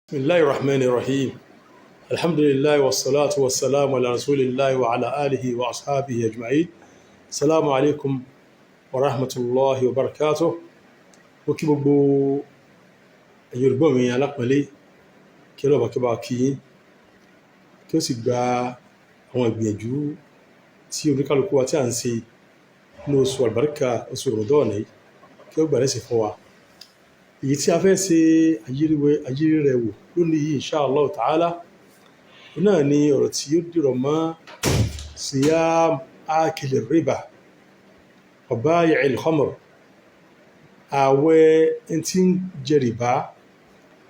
بسم الله الرحمن الرحيم الحمد لله والصلاة والسلام على رسول الله وعلى آله وأصحابه أجمعين السلام عليكم ورحمة الله وبركاته وكي gbogbo Yorùbá mi alápọ̀nlé kí Ọlọ́run kí bá kí yín kí ó sì gba àwọn ìgbìyànjú tí oníkálukú wa tí à ń ṣe ní oṣù àlùbáríkà oṣù Ramadan yìí kí ó gbà lẹ́sìn fún wa. Èyí tí a fẹ́ ṣe àyírí rẹ̀ wò lónìí yìí insha Allah ta'ala náà ni ọ̀rọ̀ tí ó dìrọ̀ mọ́ siyam akili riba wa bayi'il khamr, ààwẹ̀ ẹni tí ń jẹ rìbá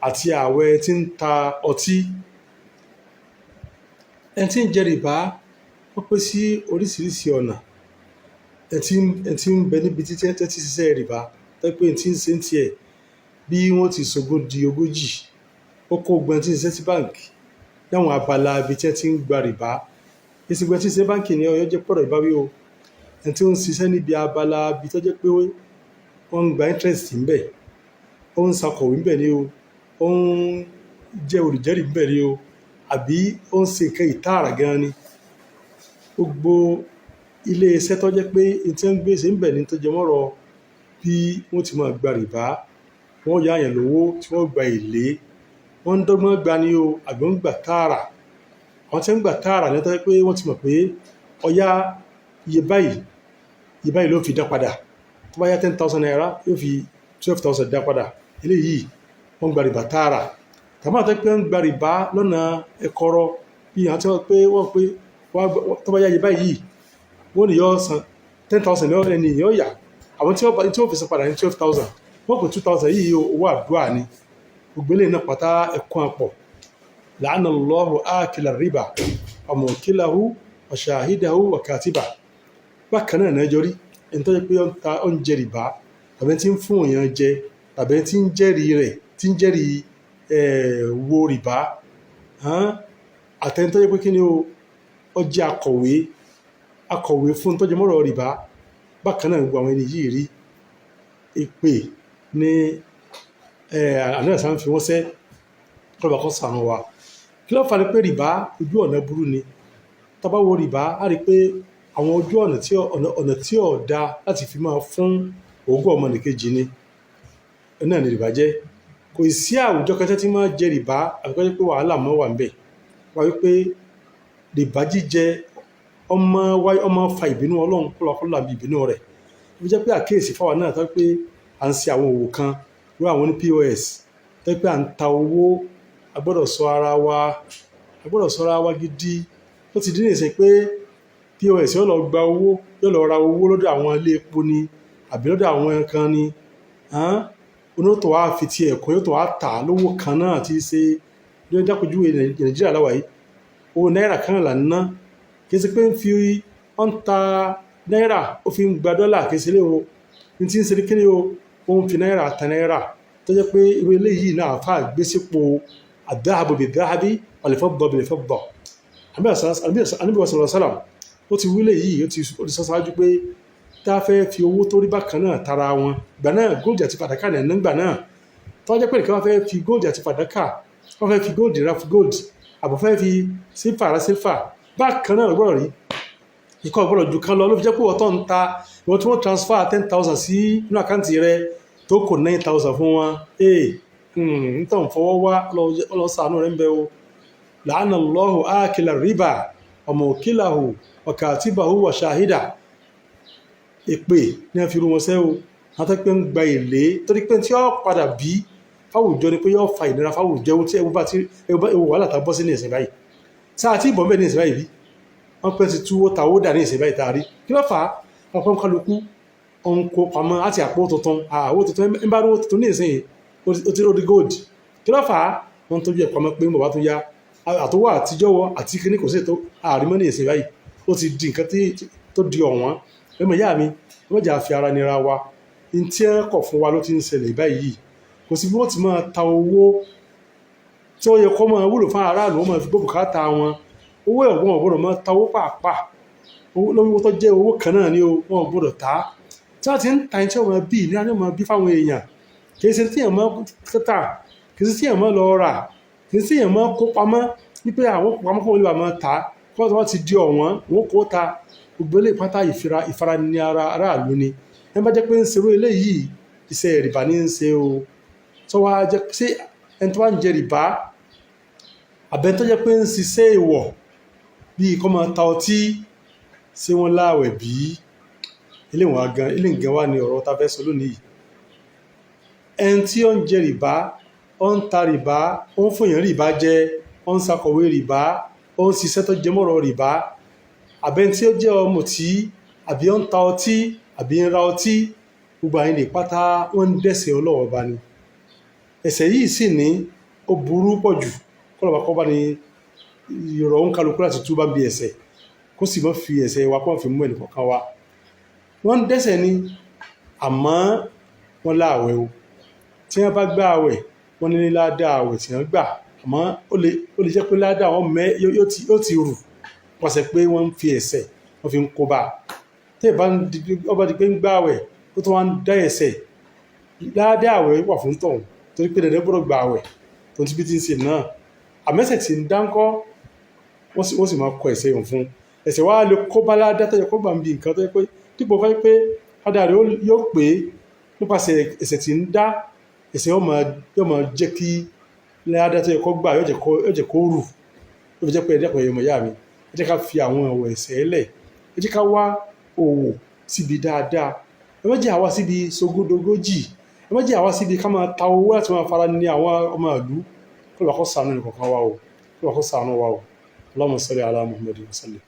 àti ààwẹ̀ tí ń ta ọtí. Ẹni tí ń jẹ rìbá wọ́n pín sí oríṣiríṣi ọ̀nà. Ẹni tí ń bẹ níbi tí tẹ́tí ṣiṣẹ́ rìbá tẹ́ pé ẹni tí ń ṣe ń tiẹ̀ bí wọ́n ti ṣògùn di ogójì ó kó gbọ́n tí ń ṣiṣẹ́ sí báǹkì láwọn abala ibi tí wọ́n ti ń gba rìbá. Èsì gbọ́n tí ń ṣe báǹkì ni ọ̀yọ́ jẹ́ pọ̀rọ̀ ìbáwí o. Ẹni tí ó ń ṣiṣẹ́ níbi abala ibi tó jẹ́ pé wọ́n ń gba interest ń bẹ̀, ó ń ṣakọ̀wé ń bẹ̀ ni o, ó ń jẹ́ olùjẹ́rìí ń bẹ̀ ni o, àbí ó ń ṣe nǹkan ìtààrà gan ni. Gbogbo ilé iṣẹ́ tó jẹ́ pé ẹni tí wọ́n ń gbé ṣe ń bẹ̀ ni tó jẹ mọ́rọ̀ bí wọ́n ti máa gba rìbá, wọ́n yá àyàn lówó tí wọ́n gba èlé, wọ́n ń dọ́gbọ́n gba ni o àbí wọ́n ń gbà tààrà. Àwọn tí wọ́n ń gbà tààrà ní tó jẹ́ pé wọ́n ti mọ̀ pé ọ̀yá iye báyìí ló fi dá padà, tó bá yá 10,000 naira yóò fi 12,000 dá padà. Eléyìí wọ́n gba rìbá tààrà. Tàbí àwọn tó jẹ́ pé wọ́n gba rìbá lọ́nà ẹ̀kọ́rọ́ bí àwọn tí wọ́n pé tó bá yá iye báyìí wọ́n ní yóò san 10,000 lọ́wọ́ ẹni yóò yá, àwọn tí wọ́n fi san padà ní 12,000 wọ́n kò 2,000 yìí owó àdúrà ni. Gbogbo eléyìí náà pátá ẹ̀kọ́ àpọ̀. La'ana Allahu akila riba wa mukilahu wa shahidahu wa katiba. Bákan náà jọ rí ẹni tó jẹ́ pé ó ń jẹ rìbá tàbí tí ń fún èèyàn jẹ tàbí tí ń jẹ́rìí wo rìbá àtẹni tó jẹ́ pé kí ni ó jẹ́ akọ̀wé fún tó jẹ́ mọ́rọ̀ rìbá. Bákan náà gbogbo àwọn ẹni yìí rí ìpè ní àná ìsàn fi wọ́n sẹ́ kọ́lọ̀bà kọ́ sànù wa. Kí ló fà ní pé rìbá ojú ọ̀nà burú ni. Tá bá wo rìbá a rí pé àwọn ojú ọ̀nà tí ò dá láti fi máa fún ogún ọmọnìkejì ni náà ni rìbá jẹ́. Kò sí àwùjọ kan tí máa jẹ rìbá àbíkọ́ jẹ́ pé wàhálà mọ́ wà ń bẹ̀. Wá wípé rìbá jíjẹ ọmọ fa ìbínú Ọlọ́run kọ́lọ̀kọ́lọ̀ àbí ìbínú rẹ̀. Ó jẹ́ pé àkíyèsí fáwa náà tó pé à ń ṣe àwọn òwò kan lórí àwọn ní POS tó pé à ń ta owó. A gbọ́dọ̀ ṣọ́ ara wa gidi. Ó ti dín ní ìsìn pé POS yóò lọ gba owó, yóò lọ ra owó lọ́dọ̀ àwọn ilé epo ni àbí lọ́dọ̀ àwọn kan ni. Onótò wa fi ti ẹ̀kọ́ yóò tó wá tà lówó kan náà tí í ṣe lórí dákòjú Nàìjíríà láwàá yìí. Owó náírà kan là ń ná. Kì í ṣe pé ó ń ta náírà ó fi ń gba dọ́là kì í ṣe lé o. Ní tí ń ṣe kí ni o, ó ń fi náírà ta náírà tó jẹ́ pé irú eléyìí náà fà gbé sípò ad-dhahabu bid-dhahabi wal-fidda bil-fidda. Ànábì sallallahu alaihi wasallam ó ti wílé yìí, ó ti sọ sáájú pé tá a fẹ́ fi owó tó rí bákan náà tara wọn. Ìgbà náà góòdì àti fàdákà náà nígbà náà tó jẹ́ pé nìkan wọ́n fẹ́ fi góòdì àti fàdákà, wọ́n fẹ́ fi góòdì ra góòdì àbò fẹ́ fi sílfà ra sílfà bákan náà gbọ́dọ̀ rí. Ìkọ́ gbọ́dọ̀ ju kan lọ ló fi jẹ́ pé wọ́n tó ń ta ìwọ́n tí wọ́n transfer 10,000 sí inú àkáǹtì rẹ tó kò 9,000 fún wọn. Nítorí fọwọ́ wá ọlọ́sàánú rẹ̀ ń bẹ o. La'ana Allahu akila riba wa mukilahu wa katibahu wa shahida. Èpè ní a fi rú wọn sẹ́ o. Wọ́n tẹ́ pé ń gba èlé torí pé tí ó padà bí fáwùjọ ni pé yóò fa ìnira fáwùjọ tí ewu wàhálà ta bọ́ sí ní ìsìn báyìí. Sáà tí ìbọn bẹ́ẹ̀ ní ìsìn báyìí bí wọ́n pẹ́ ti túwó tàwó dà ní ìsìn báyìí tààrí. Kí ló fà á? Ọ̀pọ̀ kálukú ọ̀n kó pamọ́ láti àpò tuntun. Àwọ̀ tuntun ń bá rówó tuntun ní ìsìn ó ti rí gold. Kí ló fà á? Wọ́n tójú ẹ̀ pamọ́ pé ń bọ̀ wá tó yá àtọwọ́ àtijọ́ wọ àti kíní kò sí ètò àrímọ́ ní ìsìn báyìí. Ó ti di nǹkan tó di ọ̀wọ́n. Ẹmọ ìyá mi wọ́n jà fi ara nira wa. In tí ẹ kọ̀ fún wa ló ti ń ṣẹlẹ̀ báyìí. Kò sí bí wọ́n ti máa ta owó tí ó yẹ kó máa wúlò fún aráàlú, wọ́n máa fi gbọ́ bùkátà wọn. Owó ẹ̀gbọ́n ọ̀gbọ́dọ̀ máa ta owó pàápàá. Lórí owó tó jẹ́ owó kan náà ni wọ́n gbọ́dọ̀ ta. Tí wọ́n ti ń ta ẹni tí wọ́n máa bí ìnira ni wọ́n máa bí fáwọn èèyàn. Kì í ṣe tí èèyàn máa tà, kì í ṣe tí èèyàn máa lọ rà. kì í sí èèyàn mọ́ kó pamọ́ wípé àwọn kó pamọ́ kó wọ́n lè wà mọ́ ta kó wọ́n ti di ọ̀wọ́n wọ́n kó ta gbogbo ilé pátá ìfarani aráàlú ni ẹ bá jẹ́ pé ń ṣerú eléyìí iṣẹ́ rìbá ní ń ṣe o tó wá jẹ́ sí ẹni tó wá ń jẹ rìbá àbẹ́ tó jẹ́ pé ń ṣiṣẹ́ ìwọ̀ bíi kọ́ máa ta ọtí ṣé wọ́n láàwẹ̀ bí ilé nǹkan wà ní ọ̀rọ̀ tá a fẹ́ sọ lónìí ẹni tí ó ń jẹ rìbá ó ń ta rìbá ó ń fòyàn rìbá jẹ ó ń ṣàkọ̀wé rìbá ó ń ṣiṣẹ́ tó jẹ mọ́rọ̀ rìbá àbẹ́ni tí ó jẹ́ ọ̀mùtí àbí ó ń ta ọtí àbí ń ra ọtí gbogbo àyìn lè pátá wọ́n ń dẹ́ṣẹ̀ Ọlọ́run Ọba ni ẹ̀ṣẹ̀ yìí sì ní ó burú pọ̀ jù kọ́lọ́ba kọ́ bá ní ìrọ̀ ń kálukú láti túbá bí ẹ̀ṣẹ̀ kó sì mọ́ fi ẹ̀ṣẹ̀ wa kó fi mú ẹnì kọ̀ọ̀kan wa wọ́n ń dẹ́ṣẹ̀ ni àmọ́ wọ́n láàwẹ̀ o tí wọ́n bá gbá àwẹ̀ wọ́n ní ládàá àwẹ̀ tí wọ́n gbà àmọ́ ó lè jẹ́ pé ládàá wọn yóò ti rù pọ̀sẹ̀ pé wọ́n ń fi ẹ̀ṣẹ̀ wọ́n fi ń kó bá tẹ́ ọba di pé ń gbá àwẹ̀ ó tó wá ń dá ẹ̀ṣẹ̀ ládàá àwẹ̀ wà fún tọ̀hún torí pé dandan gbọ́dọ̀ gba àwẹ̀ tó ti bí ti ń ṣe náà àmẹ́sẹ̀ tí ń dáńkọ́ wọ́n sì máa kọ ẹ̀ṣẹ̀ yàn fún ẹ̀ṣẹ̀ wa lè kó bá ládàá tó yẹ kó gbà ń bi nǹkan tó yẹ pé dípò fẹ́ pé ládàá rẹ̀ yóò pé nípasẹ̀ ẹ̀ṣẹ̀ tí ń dá ẹ̀ṣẹ̀ yóò máa jẹ́ kí ládàá tó yẹ kó gbà yóò jẹ́ kó rù ó fi jẹ́ pé ẹ̀dẹ́kùn ẹ̀yọ́ mọ̀yá mi ẹ jẹ́ ká fi àwọn ọ̀wọ̀ ẹ̀ṣẹ̀ lẹ̀ ẹ jẹ́ ká wá òwò síbi dáadáa ẹ má jẹ́ àwa síbi sogódogójì ẹ má jẹ́ àwa síbi ká máa ta owó láti máa fara ní àwọn ọmọ ìlú kó lọ́kọ́ ṣàánú nìkan kan wá o kó lọ́kọ́ ṣàánú wá o Allahumma salli ala Muhammadin wa sallim.